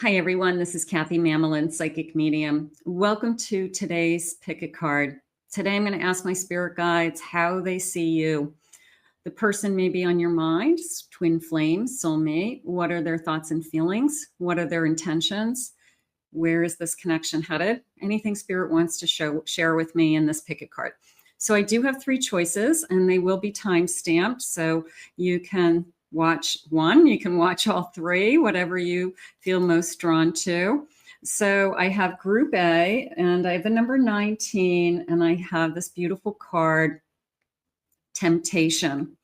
Hi, everyone. This is Kathy Mamolen, Psychic Medium. Welcome to today's Pick a Card. Today, I'm going to ask my spirit guides how they see you. The person may be on your mind, twin flame, soulmate. What are their thoughts and feelings? What are their intentions? Where is this connection headed? Anything spirit wants to share with me in this Pick a Card. So I do have 3 choices, and they will be time stamped. So you can watch one, you can watch all 3, whatever you feel most drawn to. So I have Group A, and I have the number 19, and I have this beautiful card, Temptation.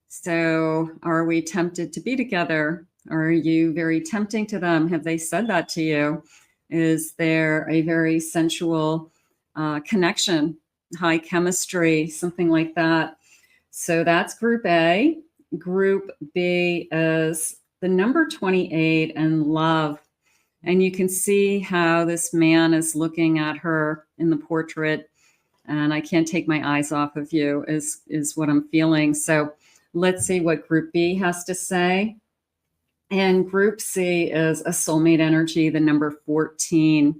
So are we tempted to be together? Are you very tempting to them? Have they said that to you? Is there a very sensual connection, high chemistry, something like that? So that's Group A. Group B is the number 28 and love. And you can see how this man is looking at her in the portrait. And I can't take my eyes off of you is what I'm feeling. So let's see what Group B has to say. And Group C is a soulmate energy, the number 14.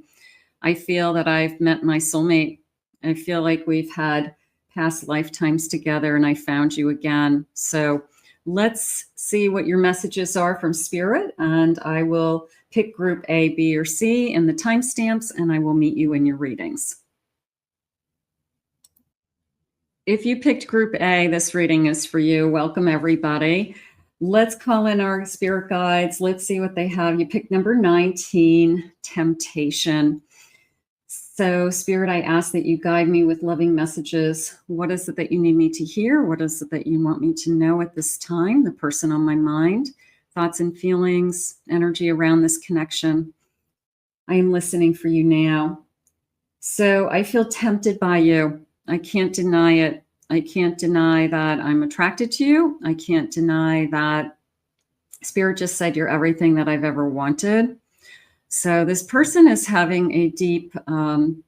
I feel that I've met my soulmate. I feel like we've had past lifetimes together and I found you again. So let's see what your messages are from Spirit, and I will pick Group A, B, or C in the timestamps, and I will meet you in your readings. If you picked Group A, this reading is for you. Welcome, everybody. Let's call in our spirit guides. Let's see what they have. You picked number 19, Temptation. So, Spirit, I ask that you guide me with loving messages. What is it that you need me to hear? What is it that you want me to know at this time? The person on my mind, thoughts and feelings, energy around this connection. I am listening for you now. So I feel tempted by you. I can't deny it. I can't deny that I'm attracted to you. I can't deny that Spirit just said you're everything that I've ever wanted. So this person is having a deep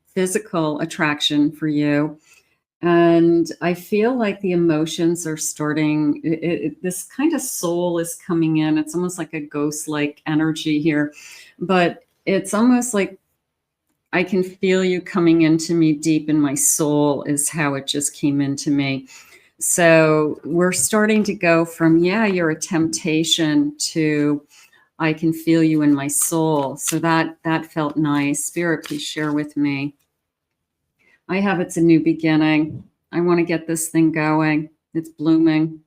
physical attraction for you. And I feel like the emotions are starting, this kind of soul is coming in. It's almost like a ghost-like energy here. But it's almost like I can feel you coming into me deep in my soul is how it just came into me. So we're starting to go from, yeah, you're a temptation to I can feel you in my soul. So that felt nice. Spirit, please share with me. I have it's a new beginning. I want to get this thing going. It's blooming.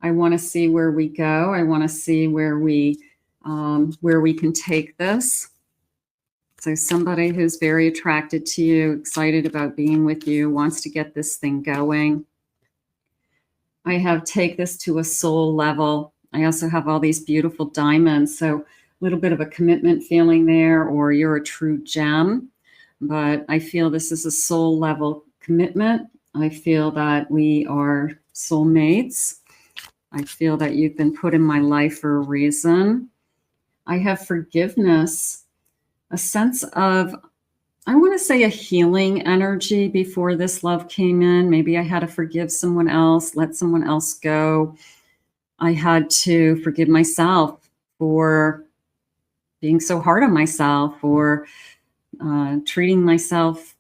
I want to see where we go. I want to see where we can take this. So somebody who's very attracted to you, excited about being with you, wants to get this thing going. I have take this to a soul level. I also have all these beautiful diamonds. So a little bit of a commitment feeling there, or you're a true gem. But I feel this is a soul level commitment. I feel that we are soulmates. I feel that you've been put in my life for a reason. I have forgiveness, a sense of, I want to say a healing energy before this love came in. Maybe I had to forgive someone else, let someone else go. I had to forgive myself for being so hard on myself, or treating myself.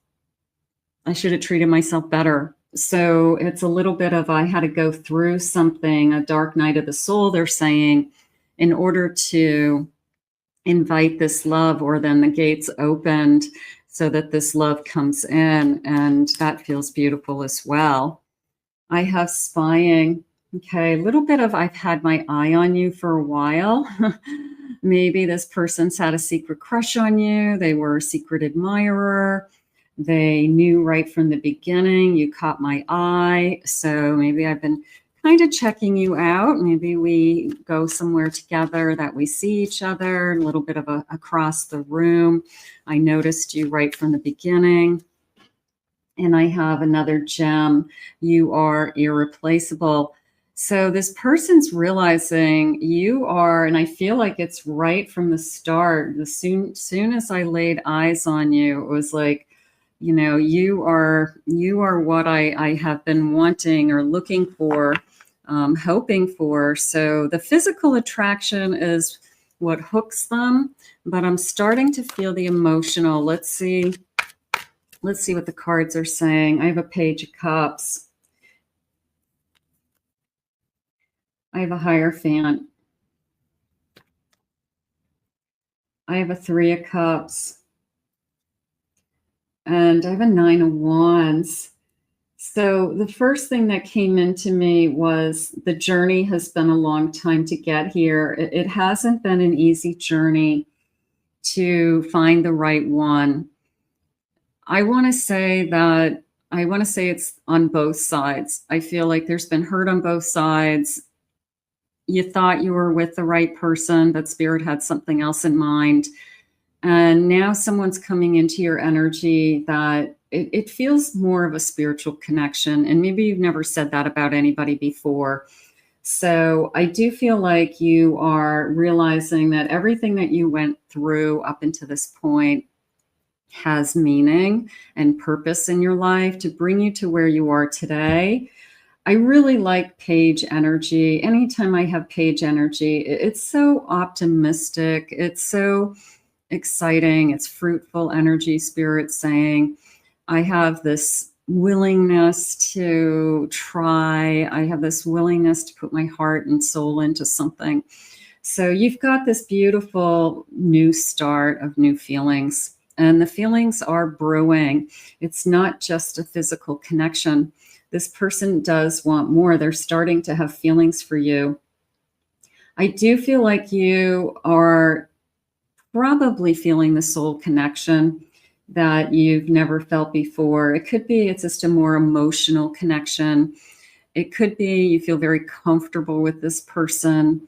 I should have treated myself better. So it's a little bit of, I had to go through something, a dark night of the soul, they're saying, in order to invite this love, or then the gates opened so that this love comes in, and that feels beautiful as well. I have spying. Okay, a little bit of I've had my eye on you for a while. Maybe this person's had a secret crush on you. They were a secret admirer. They knew right from the beginning. You caught my eye. So maybe I've been kind of checking you out. Maybe we go somewhere together that we see each other, a little bit of across the room. I noticed you right from the beginning. And I have another gem. You are irreplaceable. So this person's realizing you are, and I feel like it's right from the start. As soon as I laid eyes on you, it was like, you know, you are what I have been wanting or looking for, hoping for. So the physical attraction is what hooks them, but I'm starting to feel the emotional. Let's see what the cards are saying. I have a Page of Cups. I have a Hierophant. I have a Three of Cups. And I have a Nine of Wands. So the first thing that came into me was the journey has been a long time to get here. It hasn't been an easy journey to find the right one. I want to say it's on both sides. I feel like there's been hurt on both sides. You thought you were with the right person, but Spirit had something else in mind. And now someone's coming into your energy that it feels more of a spiritual connection. And maybe you've never said that about anybody before. So I do feel like you are realizing that everything that you went through up until this point has meaning and purpose in your life to bring you to where you are today. I really like Page energy. Anytime I have Page energy, it's so optimistic. It's so exciting. It's fruitful energy, Spirit saying, I have this willingness to try. I have this willingness to put my heart and soul into something. So you've got this beautiful new start of new feelings, and the feelings are brewing. It's not just a physical connection. This person does want more. They're starting to have feelings for you. I do feel like you are probably feeling the soul connection that you've never felt before. It could be it's just a more emotional connection. It could be you feel very comfortable with this person.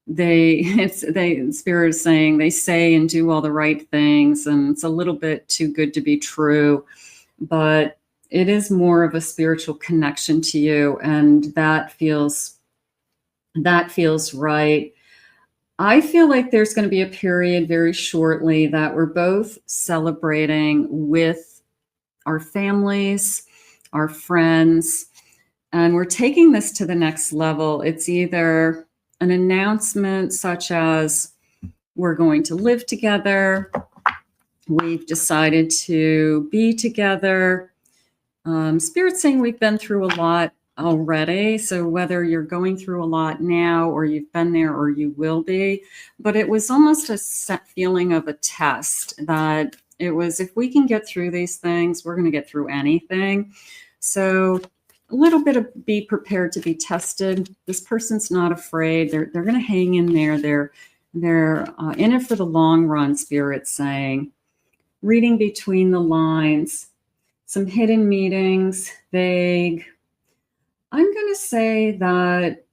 Spirit is saying they say and do all the right things, and it's a little bit too good to be true, but it is more of a spiritual connection to you, and that feels right. I feel like there's going to be a period very shortly that we're both celebrating with our families, our friends, and we're taking this to the next level. It's either an announcement such as we're going to live together, we've decided to be together. Spirit's saying we've been through a lot already. So whether you're going through a lot now or you've been there or you will be, but it was almost a set feeling of a test that it was, if we can get through these things, we're going to get through anything. So a little bit of be prepared to be tested. This person's not afraid. They're going to hang in there. They're in it for the long run, Spirit's saying. Reading between the lines, some hidden meetings, vague. I'm going to say that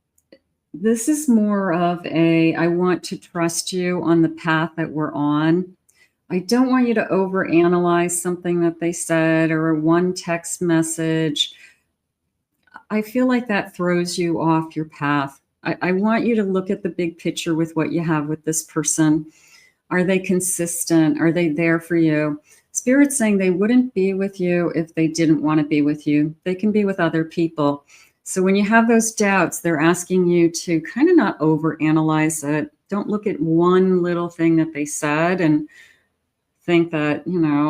this is more of I want to trust you on the path that we're on. I don't want you to overanalyze something that they said or one text message. I feel like that throws you off your path. I want you to look at the big picture with what you have with this person. Are they consistent? Are they there for you? Spirit's saying they wouldn't be with you if they didn't want to be with you. They can be with other people. So when you have those doubts, they're asking you to kind of not overanalyze it. Don't look at one little thing that they said and think that,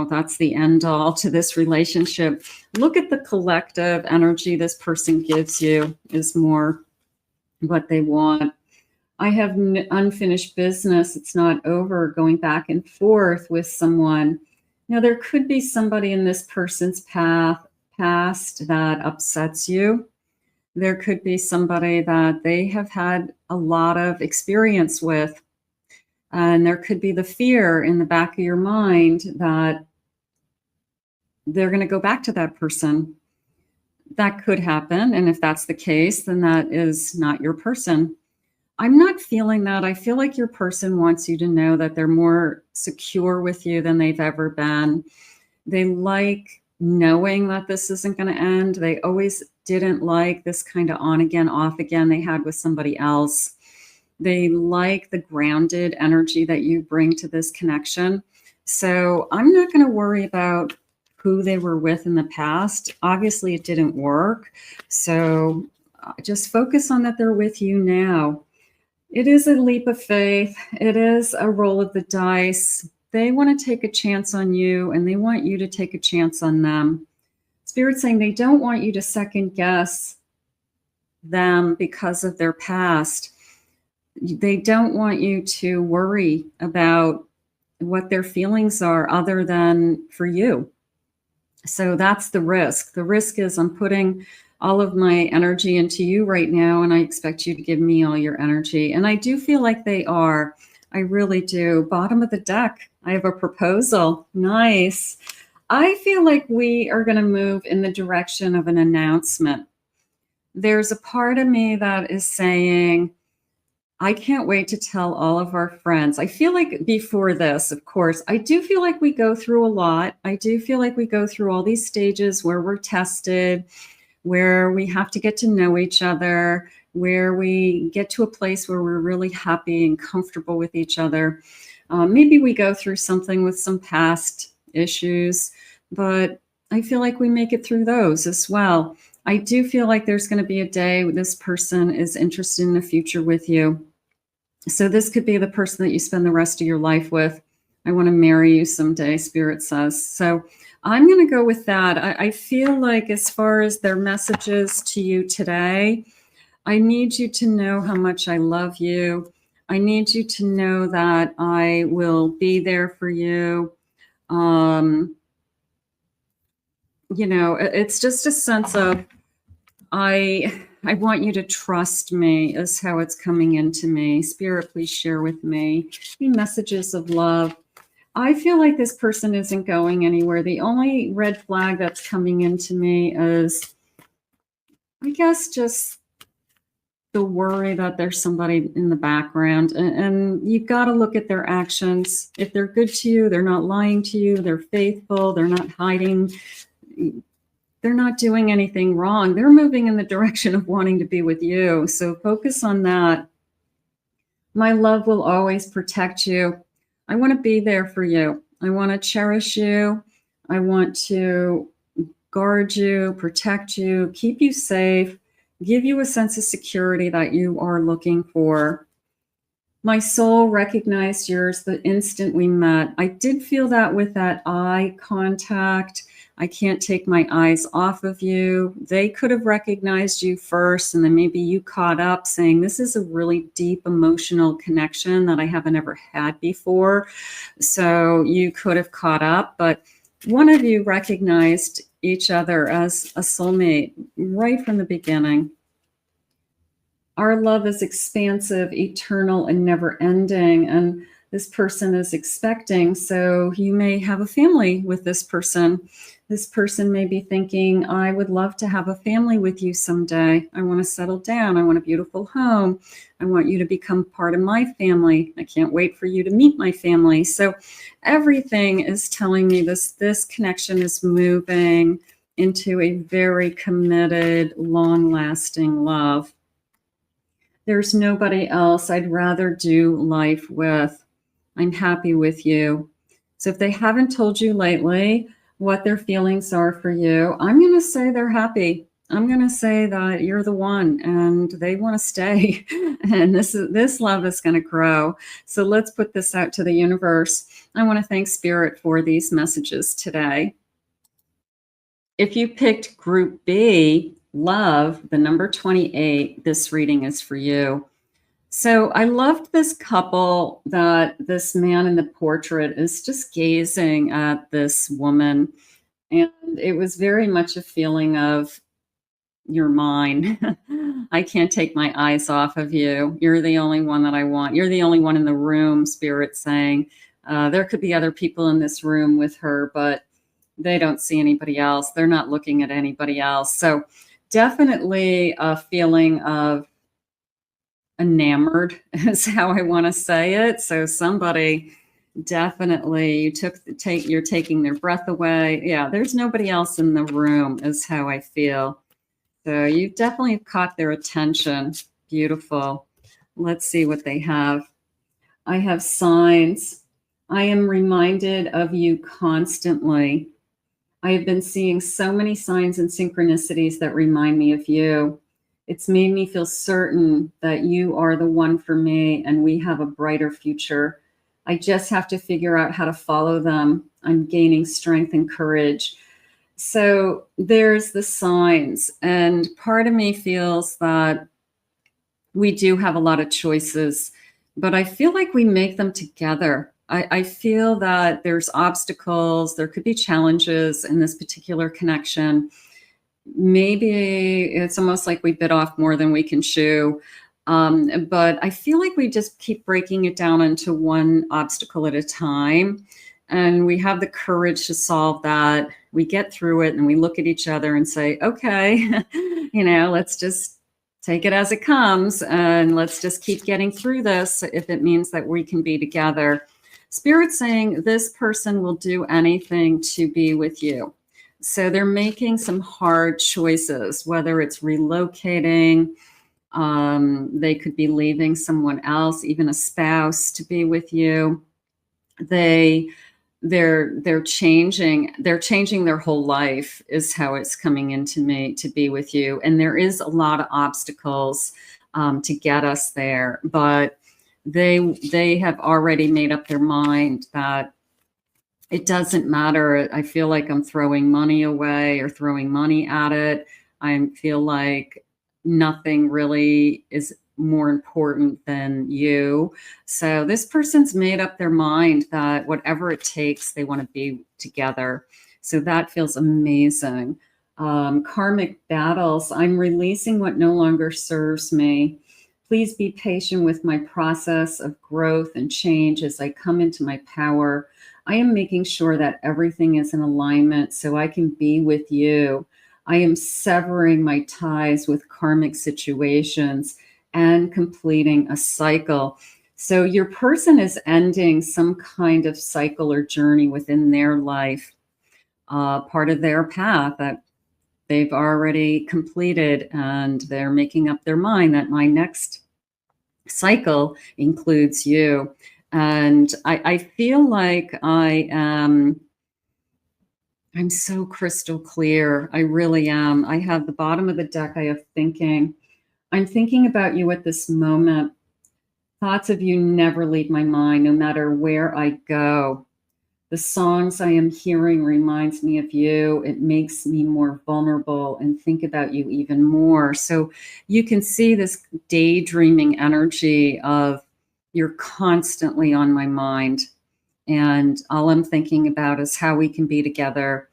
that's the end all to this relationship. Look at the collective energy this person gives you is more what they want. I have unfinished business. It's not over, going back and forth with someone. Now, there could be somebody in this person's past that upsets you. There could be somebody that they have had a lot of experience with. And there could be the fear in the back of your mind that they're going to go back to that person. That could happen. And if that's the case, then that is not your person. I'm not feeling that. I feel like your person wants you to know that they're more secure with you than they've ever been. They like knowing that this isn't going to end. They always didn't like this kind of on again, off again they had with somebody else. They like the grounded energy that you bring to this connection. So I'm not going to worry about who they were with in the past. Obviously, it didn't work. So just focus on that they're with you now. It is a leap of faith. It is a roll of the dice. They want to take a chance on you, and they want you to take a chance on them. Spirit's saying they don't want you to second guess them because of their past. They don't want you to worry about what their feelings are other than for you. So that's the risk. The risk is I'm putting all of my energy into you right now, and I expect you to give me all your energy. And I do feel like they are. I really do. Bottom of the deck, I have a proposal. Nice. I feel like we are going to move in the direction of an announcement. There's a part of me that is saying, I can't wait to tell all of our friends. I feel like before this, of course, I do feel like we go through a lot. I do feel like we go through all these stages where we're tested, where we have to get to know each other, where we get to a place where we're really happy and comfortable with each other. Maybe we go through something with some past issues, but I feel like we make it through those as well. I do feel like there's going to be a day where this person is interested in a future with you. So this could be the person that you spend the rest of your life with. I want to marry you someday, Spirit says. So I'm going to go with that. I feel like as far as their messages to you today, I need you to know how much I love you. I need you to know that I will be there for you. You know, it's just a sense of I want you to trust me is how it's coming into me. Spirit, please share with me the messages of love. I feel like this person isn't going anywhere. The only red flag that's coming into me is, I guess, just the worry that there's somebody in the background. And you've got to look at their actions. If they're good to you, they're not lying to you, they're faithful, they're not hiding, they're not doing anything wrong. They're moving in the direction of wanting to be with you. So focus on that. My love will always protect you. I want to be there for you. I want to cherish you. I want to guard you, protect you, keep you safe, give you a sense of security that you are looking for. My soul recognized yours the instant we met. I did feel that with that eye contact. I can't take my eyes off of you. They could have recognized you first, and then maybe you caught up saying, this is a really deep emotional connection that I haven't ever had before. So you could have caught up, but one of you recognized each other as a soulmate right from the beginning. Our love is expansive, eternal, and never ending. And this person is expecting. So you may have a family with this person. This person may be thinking, I would love to have a family with you someday. I want to settle down. I want a beautiful home. I want you to become part of my family. I can't wait for you to meet my family. So everything is telling me this connection is moving into a very committed, long-lasting love. There's nobody else I'd rather do life with. I'm happy with you. So if they haven't told you lately what their feelings are for you, I'm going to say they're happy. I'm going to say that you're the one and they want to stay. And this love is going to grow. So let's put this out to the universe. I want to thank Spirit for these messages today. If you picked Group B, love, the number 28, this reading is for you. So I loved this couple that this man in the portrait is just gazing at this woman. And it was very much a feeling of, you're mine. I can't take my eyes off of you. You're the only one that I want. You're the only one in the room, Spirit saying. There could be other people in this room with her, but they don't see anybody else. They're not looking at anybody else. So definitely a feeling of enamored is how I want to say it. So somebody definitely you're taking their breath away. Yeah, there's nobody else in the room is how I feel. So you definitely caught their attention. Beautiful. Let's see what they have. I have signs. I am reminded of you constantly. I have been seeing so many signs and synchronicities that remind me of you. It's made me feel certain that you are the one for me and we have a brighter future. I just have to figure out how to follow them. I'm gaining strength and courage. So there's the signs, and part of me feels that we do have a lot of choices, but I feel like we make them together. I feel that there's obstacles, there could be challenges in this particular connection. Maybe it's almost like we bit off more than we can chew. But I feel like we just keep breaking it down into one obstacle at a time. And we have the courage to solve that. We get through it and we look at each other and say, okay, let's just take it as it comes. And let's just keep getting through this if it means that we can be together. Spirit's saying this person will do anything to be with you. So they're making some hard choices, whether it's relocating, they could be leaving someone else, even a spouse, to be with you. They're changing their whole life is how it's coming into me, to be with you. And there is a lot of obstacles to get us there, but they have already made up their mind that it doesn't matter. I feel like I'm throwing money away or throwing money at it. I feel like nothing really is more important than you. So this person's made up their mind that whatever it takes, they want to be together. So that feels amazing. Karmic battles. I'm releasing what no longer serves me. Please be patient with my process of growth and change as I come into my power. I am making sure that everything is in alignment so I can be with you. I am severing my ties with karmic situations and completing a cycle. So your person is ending some kind of cycle or journey within their life, part of their path that they've already completed, and they're making up their mind that my next cycle includes you. And I feel like I'm so crystal clear. I really am. I have the bottom of the deck. I have thinking. I'm thinking about you at this moment. Thoughts of you never leave my mind, no matter where I go. The songs I am hearing reminds me of you. It makes me more vulnerable and think about you even more. So you can see this daydreaming energy of you're constantly on my mind. And all I'm thinking about is how we can be together,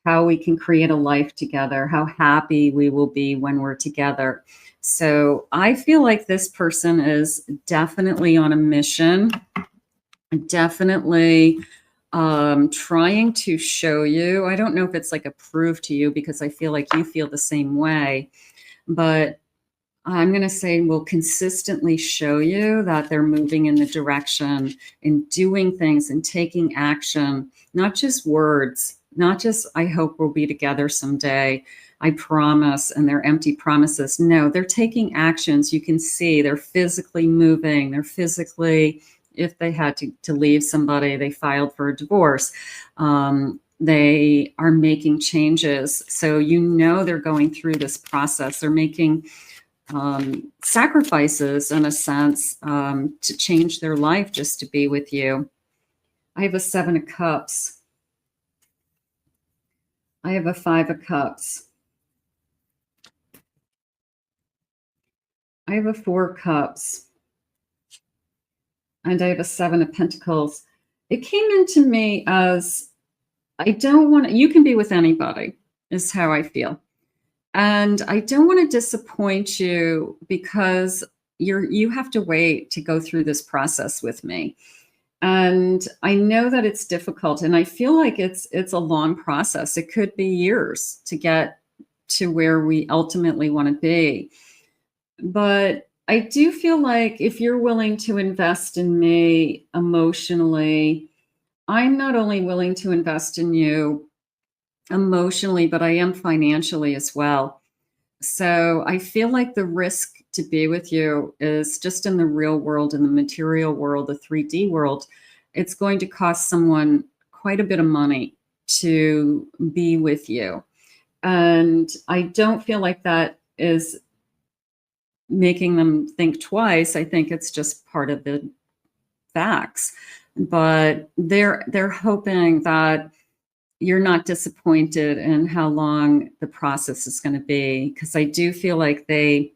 how we can create a life together, how happy we will be when we're together. So I feel like this person is definitely on a mission, definitely trying to show you. I don't know if it's like a prove to you, because I feel like you feel the same way, but I'm going to say will consistently show you that they're moving in the direction and doing things and taking action, not just words, not just, I hope we'll be together someday, I promise, and they're empty promises. No, they're taking actions. You can see they're physically moving. They're physically, if they had to leave somebody, they filed for a divorce. They are making changes. So they're going through this process. They're making sacrifices, in a sense, to change their life just to be with you. I have a 7 of Cups. I have a 5 of Cups. I have a 4 of Cups. And I have a 7 of Pentacles. It came into me as, I don't want to, you can be with anybody, is how I feel. And I don't want to disappoint you, because you have to wait to go through this process with me. And I know that it's difficult, and I feel like it's a long process. It could be years to get to where we ultimately want to be. But I do feel like if you're willing to invest in me emotionally, I'm not only willing to invest in you emotionally, but I am financially as well. So I feel like the risk to be with you is just in the real world, in the material world, the 3D world. It's going to cost someone quite a bit of money to be with you. And I don't feel like that is making them think twice. I think it's just part of the facts. But they're hoping that you're not disappointed in how long the process is going to be, because I do feel like they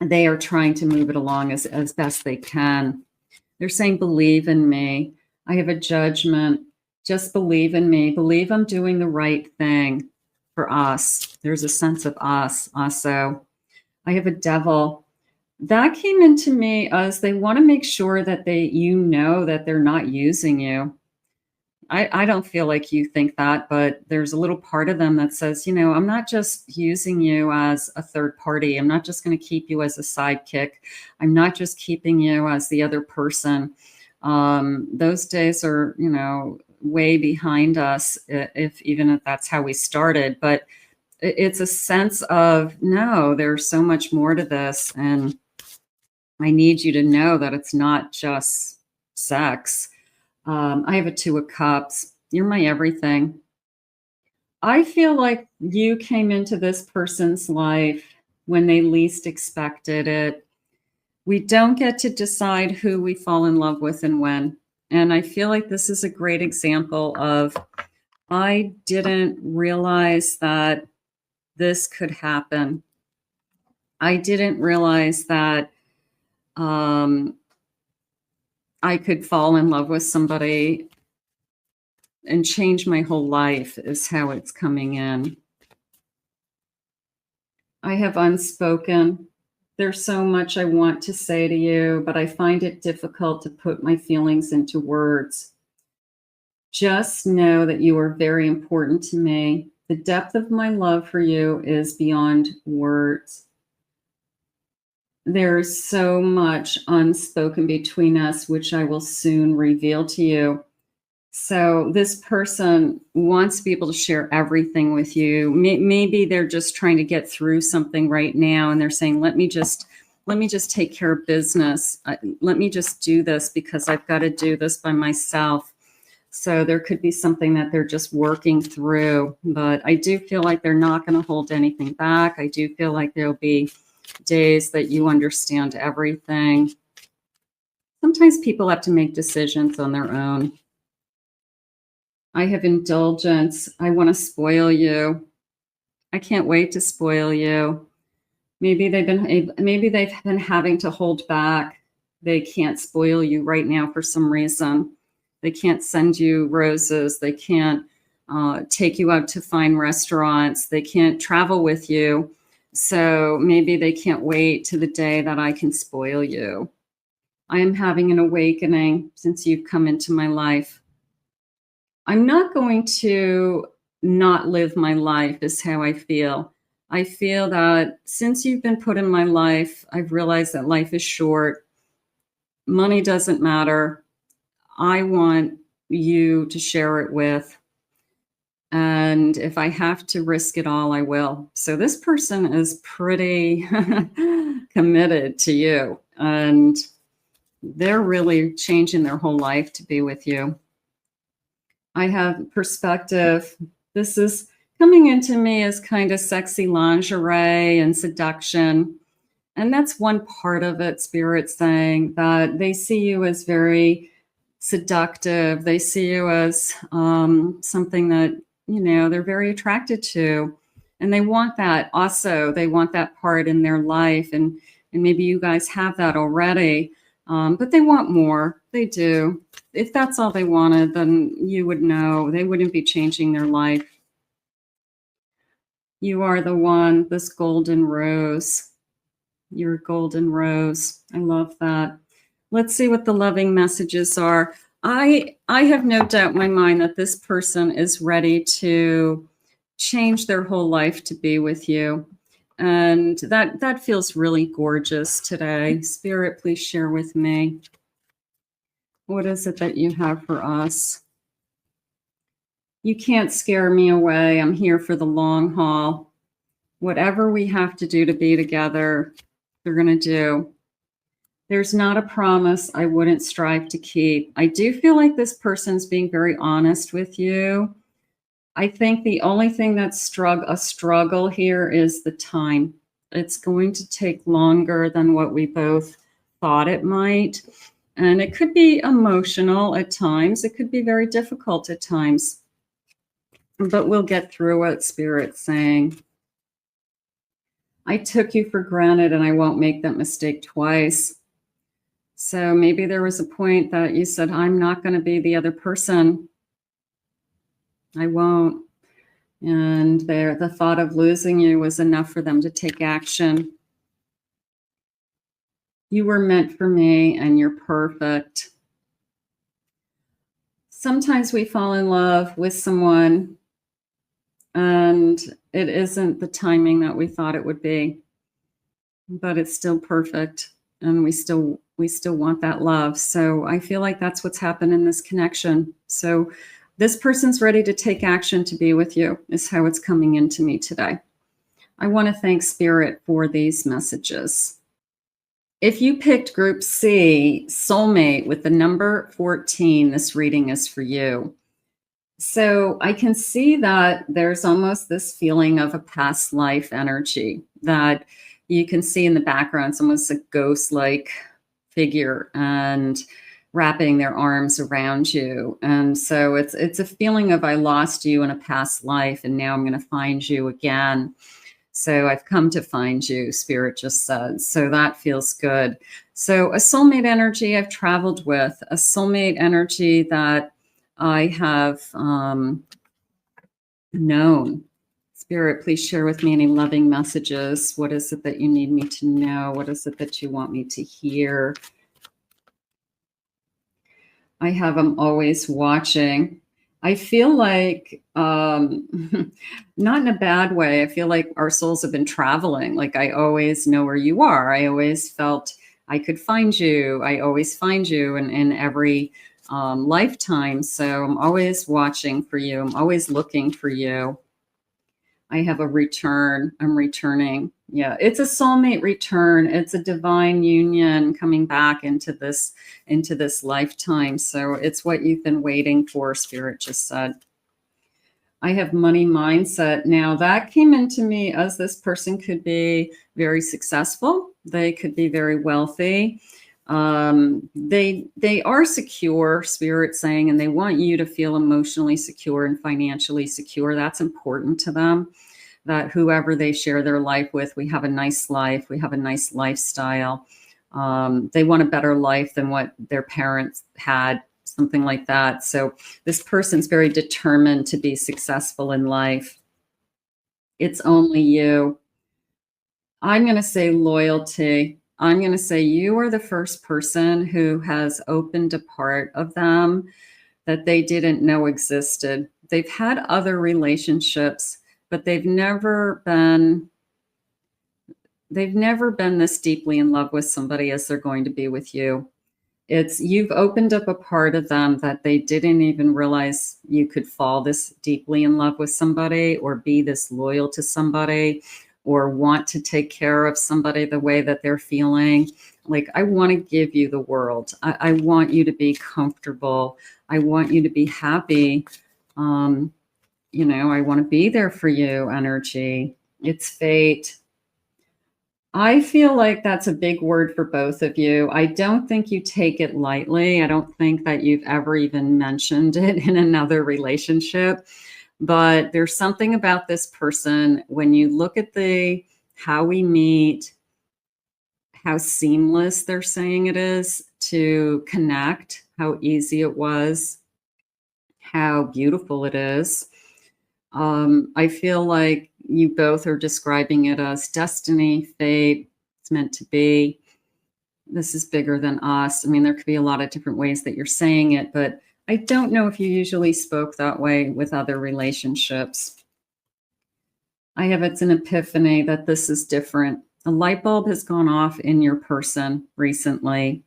are trying to move it along as best they can. They're saying, believe in me. I have a judgment. Just believe in me. Believe I'm doing the right thing for us. There's a sense of us also. I have a devil. That came into me as they want to make sure that you know that they're not using you. I don't feel like you think that, but there's a little part of them that says, you know, I'm not just using you as a third party. I'm not just going to keep you as a sidekick. I'm not just keeping you as the other person. Those days are, you know, way behind us, even if that's how we started. But it's a sense of, no, there's so much more to this. And I need you to know that it's not just sex. I have a 2 of Cups. You're my everything. I feel like you came into this person's life when they least expected it. We don't get to decide who we fall in love with and when. And I feel like this is a great example of, I didn't realize that this could happen. I didn't realize that I could fall in love with somebody and change my whole life, is how it's coming in. I have unspoken. There's so much I want to say to you, but I find it difficult to put my feelings into words. Just know that you are very important to me. The depth of my love for you is beyond words. There's so much unspoken between us, which I will soon reveal to you. So this person wants to be able to share everything with you. Maybe they're just trying to get through something right now, and they're saying, let me just take care of business. Let me just do this because I've got to do this by myself. So there could be something that they're just working through. But I do feel like they're not going to hold anything back. I do feel like there'll be days that you understand everything. Sometimes people have to make decisions on their own. I have indulgence. I want to spoil you. I can't wait to spoil you. Maybe they've been having to hold back. They can't spoil you right now for some reason. They can't send you roses. They can't take you out to fine restaurants. They can't travel with you. So maybe they can't wait to the day that I can spoil you. I am having an awakening since you've come into my life. I'm not going to not live my life, is how I feel. I feel that since you've been put in my life, I've realized that life is short. Money doesn't matter. I want you to share it with. And if I have to risk it all, I will. So this person is pretty committed to you. And they're really changing their whole life to be with you. I have perspective. This is coming into me as kind of sexy lingerie and seduction. And that's one part of it, Spirit saying that they see you as very seductive. They see you as something that, you know, they're very attracted to. And they want that also. They want that part in their life. And maybe you guys have that already. But they want more. They do. If that's all they wanted, then you would know. They wouldn't be changing their life. You are the one, this golden rose. You're a golden rose. I love that. Let's see what the loving messages are. I have no doubt in my mind that this person is ready to change their whole life to be with you. And that feels really gorgeous today. Spirit, please share with me. What is it that you have for us? You can't scare me away. I'm here for the long haul. Whatever we have to do to be together, we're going to do. There's not a promise I wouldn't strive to keep. I do feel like this person's being very honest with you. I think the only thing that's a struggle here is the time. it's going to take longer than what we both thought it might. And it could be emotional at times. It could be very difficult at times. But we'll get through it, Spirit's saying. I took you for granted and I won't make that mistake twice. So maybe there was a point that you said, I'm not going to be the other person. I won't. And the thought of losing you was enough for them to take action. You were meant for me and you're perfect. Sometimes we fall in love with someone and it isn't the timing that we thought it would be, but it's still perfect. And we still want that love. So I feel like that's what's happened in this connection. So this person's ready to take action to be with you, is how it's coming into me today. I want to thank Spirit for these messages. If you picked Group C, Soulmate, with the number 14, this reading is for you. So I can see that there's almost this feeling of a past life energy that you can see in the background. It's almost a ghost-like figure and wrapping their arms around you. And so it's a feeling of I lost you in a past life and now I'm going to find you again. So I've come to find you, Spirit just said. So that feels good. So a soulmate energy I've traveled with, a soulmate energy that I have known. Spirit, please share with me any loving messages. What is it that you need me to know? What is it that you want me to hear? I have them always watching. I feel like, not in a bad way, I feel like our souls have been traveling. Like I always know where you are. I always felt I could find you. I always find you in every lifetime. So I'm always watching for you. I'm always looking for you. I have a return. I'm returning. Yeah, it's a soulmate return. It's a divine union coming back into this lifetime. So it's what you've been waiting for, Spirit just said. I have money mindset. Now that came into me as this person could be very successful. They could be very wealthy. They are secure, Spirit saying, and they want you to feel emotionally secure and financially secure. That's important to them, that whoever they share their life with, we have a nice life, we have a nice lifestyle. They want a better life than what their parents had, something like that. So this person's very determined to be successful in life. It's only you. I'm going to say loyalty. I'm going to say you are the first person who has opened a part of them that they didn't know existed. They've had other relationships, but they've never been this deeply in love with somebody as they're going to be with you. You've opened up a part of them that they didn't even realize you could fall this deeply in love with somebody or be this loyal to somebody or want to take care of somebody the way that they're feeling. Like, I want to give you the world. I want you to be comfortable. I want you to be happy. I want to be there for you, energy. It's fate. I feel like that's a big word for both of you. I don't think you take it lightly. I don't think that you've ever even mentioned it in another relationship. But there's something about this person, when you look at how we meet, how seamless they're saying it is to connect, how easy it was, how beautiful it is. I feel like you both are describing it as destiny, fate, it's meant to be. This is bigger than us. I mean, there could be a lot of different ways that you're saying it, but I don't know if you usually spoke that way with other relationships. It's an epiphany that this is different. A light bulb has gone off in your person recently.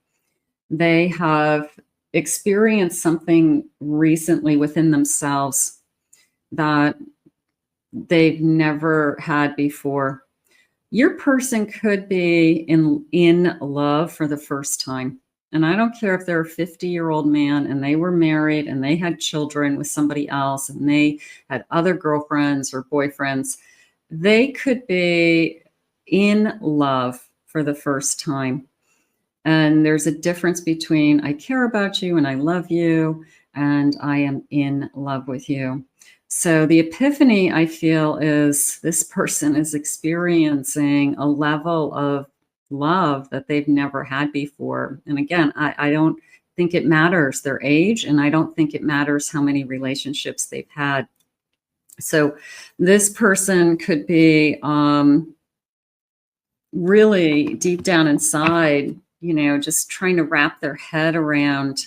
They have experienced something recently within themselves that they've never had before. Your person could be in love for the first time. And I don't care if they're a 50-year-old man and they were married and they had children with somebody else and they had other girlfriends or boyfriends. They could be in love for the first time. And there's a difference between I care about you and I love you and I am in love with you. So the epiphany I feel is this person is experiencing a level of love that they've never had before. And again, I don't think it matters their age, and I don't think it matters how many relationships they've had. So this person could be really deep down inside, just trying to wrap their head around,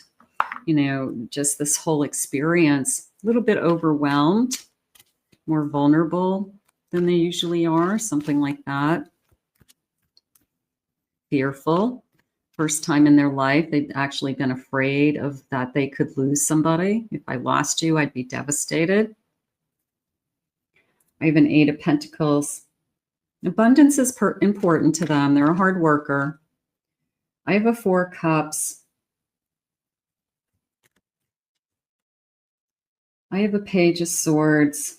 just this whole experience, a little bit overwhelmed, more vulnerable than they usually are, something like that. Fearful. First time in their life, they've actually been afraid of that they could lose somebody. If I lost you, I'd be devastated. I have an 8 of Pentacles. Abundance is important to them. They're a hard worker. I have a 4 Cups. I have a Page of Swords.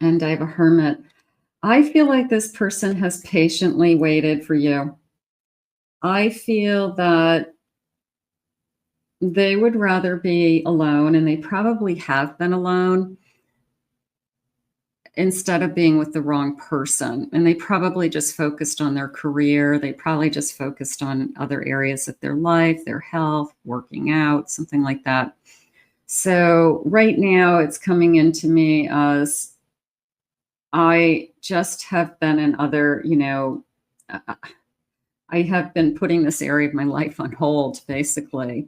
And I have a Hermit. I feel like this person has patiently waited for you. I feel that they would rather be alone, and they probably have been alone, instead of being with the wrong person. And they probably just focused on their career. They probably just focused on other areas of their life, their health, working out, something like that. So right now it's coming into me as I just have been in other, I have been putting this area of my life on hold, basically.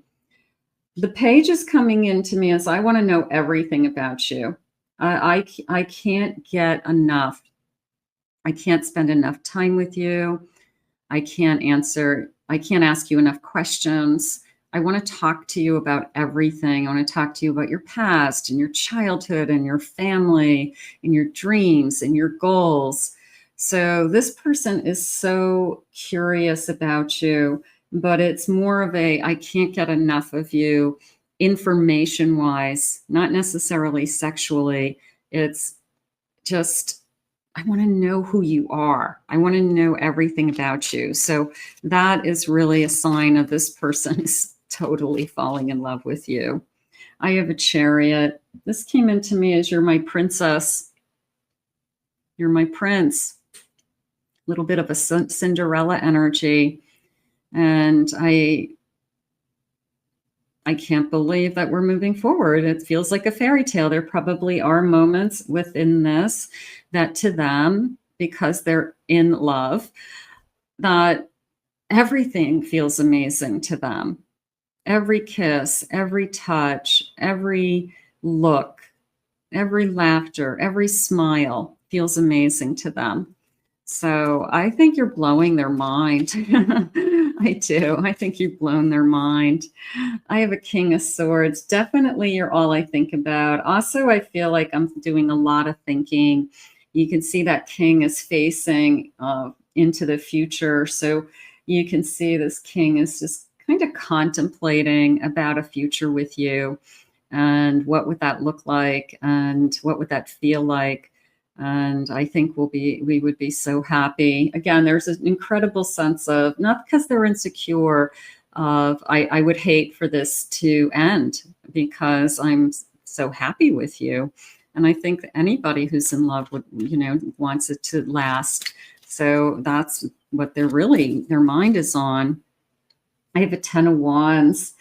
The page is coming into me as I want to know everything about you. I can't get enough. I can't spend enough time with you. I can't ask you enough questions. I want to talk to you about everything. I want to talk to you about your past and your childhood and your family and your dreams and your goals. So this person is so curious about you, but it's more of a, I can't get enough of you information wise, not necessarily sexually. It's just, I want to know who you are. I want to know everything about you. So that is really a sign of this person is totally falling in love with you. I have a Chariot. This came into me as you're my princess. You're my prince. A little bit of a Cinderella energy. And I can't believe that we're moving forward. It feels like a fairy tale. There probably are moments within this that to them, because they're in love, that everything feels amazing to them. Every kiss, every touch, every look, every laughter, every smile feels amazing to them. So I think you're blowing their mind. I do. I think you've blown their mind. I have a King of Swords. Definitely you're all I think about. Also, I feel like I'm doing a lot of thinking. You can see that King is facing into the future. So you can see this King is just kind of contemplating about a future with you. And what would that look like? And what would that feel like? And I think we would be so happy. Again, there's an incredible sense of, not because they're insecure, of I would hate for this to end because I'm so happy with you. And I think that anybody who's in love would, wants it to last. So that's what their mind is on. I have a 10 of Wands.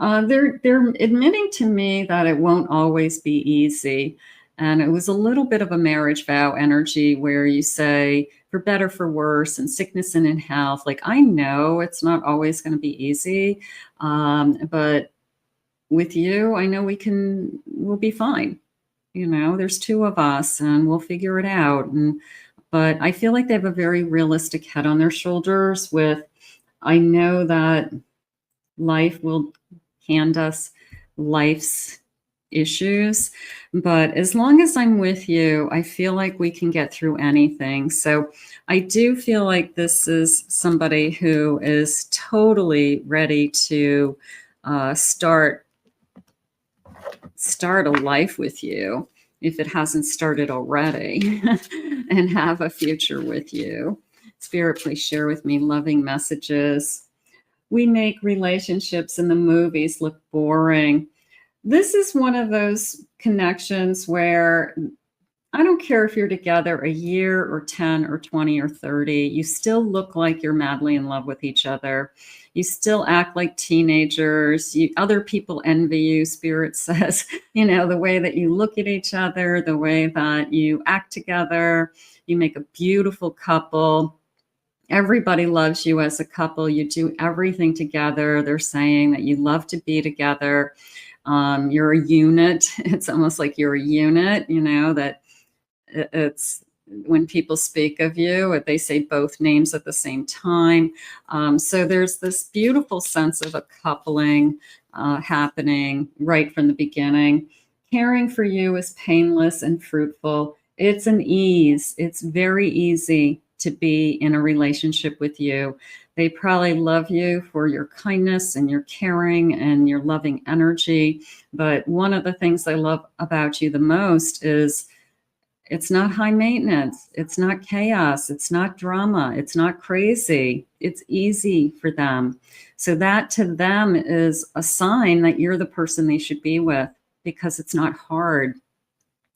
They're admitting to me that it won't always be easy. And it was a little bit of a marriage vow energy where you say, for better, for worse, and sickness and in health. Like, I know it's not always going to be easy, but with you, I know we'll be fine. There's 2 of us and we'll figure it out. But I feel like they have a very realistic head on their shoulders with, I know that life will hand us life's issues, but as long as I'm with you, I feel like we can get through anything. So I do feel like this is somebody who is totally ready to start a life with you. if it hasn't started already, and have a future with you. Spirit, please share with me loving messages. We make relationships in the movies look boring. This is one of those connections where I don't care if you're together a year or 10 or 20 or 30, you still look like you're madly in love with each other. You still act like teenagers. Other people envy you, Spirit says, the way that you look at each other, the way that you act together. You make a beautiful couple. Everybody loves you as a couple. You do everything together. They're saying that you love to be together. You're a unit. It's almost like you're a unit, that it's when people speak of you, they say both names at the same time. So there's this beautiful sense of a coupling happening right from the beginning. Caring for you is painless and fruitful. It's an ease. It's very easy to be in a relationship with you. They probably love you for your kindness and your caring and your loving energy. But one of the things I love about you the most is it's not high maintenance. It's not chaos. It's not drama. It's not crazy. It's easy for them. So that to them is a sign that you're the person they should be with, because it's not hard.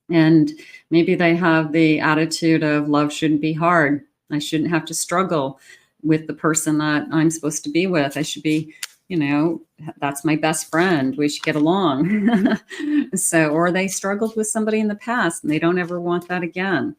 And maybe they have the attitude of love shouldn't be hard. I shouldn't have to struggle with the person that I'm supposed to be with. I should be, that's my best friend. We should get along. Or they struggled with somebody in the past and they don't ever want that again.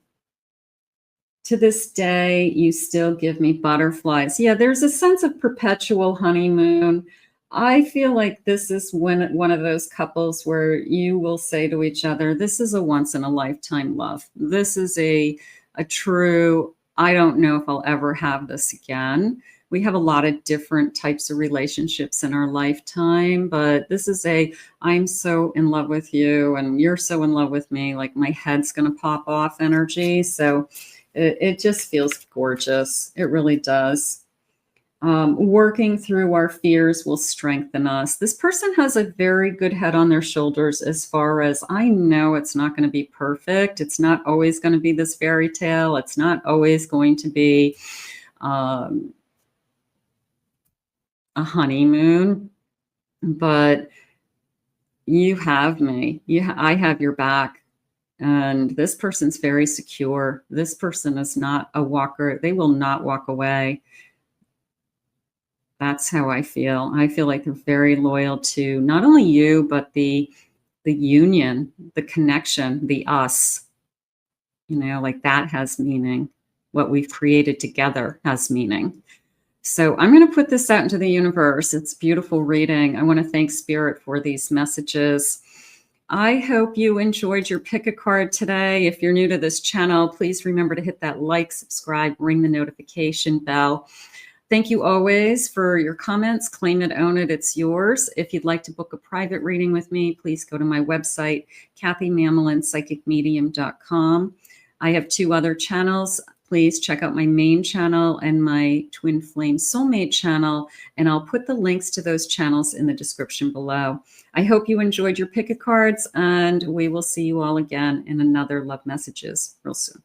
To this day, you still give me butterflies. Yeah, there's a sense of perpetual honeymoon. I feel like this is one of those couples where you will say to each other, this is a once in a lifetime love. This is a true, I don't know if I'll ever have this again. We have a lot of different types of relationships in our lifetime, but this is I'm so in love with you and you're so in love with me, like my head's going to pop off energy. So it just feels gorgeous. It really does. Working through our fears will strengthen us. This person has a very good head on their shoulders as far as I know it's not going to be perfect. It's not always going to be this fairy tale. It's not always going to be a honeymoon, but you have me. I have your back. And this person's very secure. This person is not a walker. They will not walk away. That's how I feel. I feel like they're very loyal to not only you, but the union, the connection, the us. Like that has meaning. What we've created together has meaning. So I'm going to put this out into the universe. It's beautiful reading. I want to thank Spirit for these messages. I hope you enjoyed your pick a card today. If you're new to this channel, please remember to hit that like, subscribe, ring the notification bell. Thank you always for your comments. Claim it, own it, it's yours. If you'd like to book a private reading with me, please go to my website, KathyMamolenPsychicMedium.com. I have 2 other channels. Please check out my main channel and my Twin Flame Soulmate channel, and I'll put the links to those channels in the description below. I hope you enjoyed your pick a cards, and we will see you all again in another Love Messages real soon.